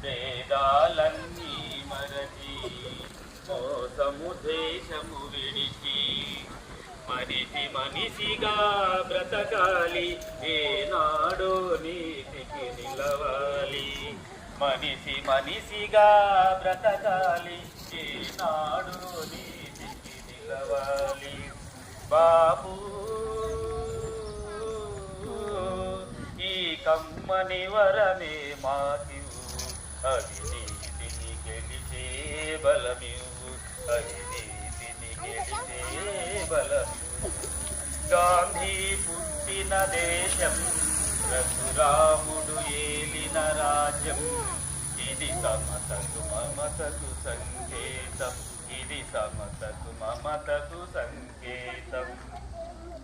వేదాలన్నీ మరచి మోసము దేశము విడిచి మనిషి మనిషిగా బ్రతకాలి, ఏనాడో నీతికి నిలవాలి. మనిషి మనిషిగా బ్రతకాలి, ఏనాడో నీతికి నిలవాలి. బాబు ఈ కమ్మని వరమే మాకివు, అవినీతిని గెలిచే బలమివు, అవినీతిని గెలిచే బలమివు. గాంధీ పుట్టిన దేశం, రఘురాముడు ఏలిన రాజ్యం, ఇది సమతకు మమతకు సంకేతం, ఇది సమతకు మమతకు సంకేతం.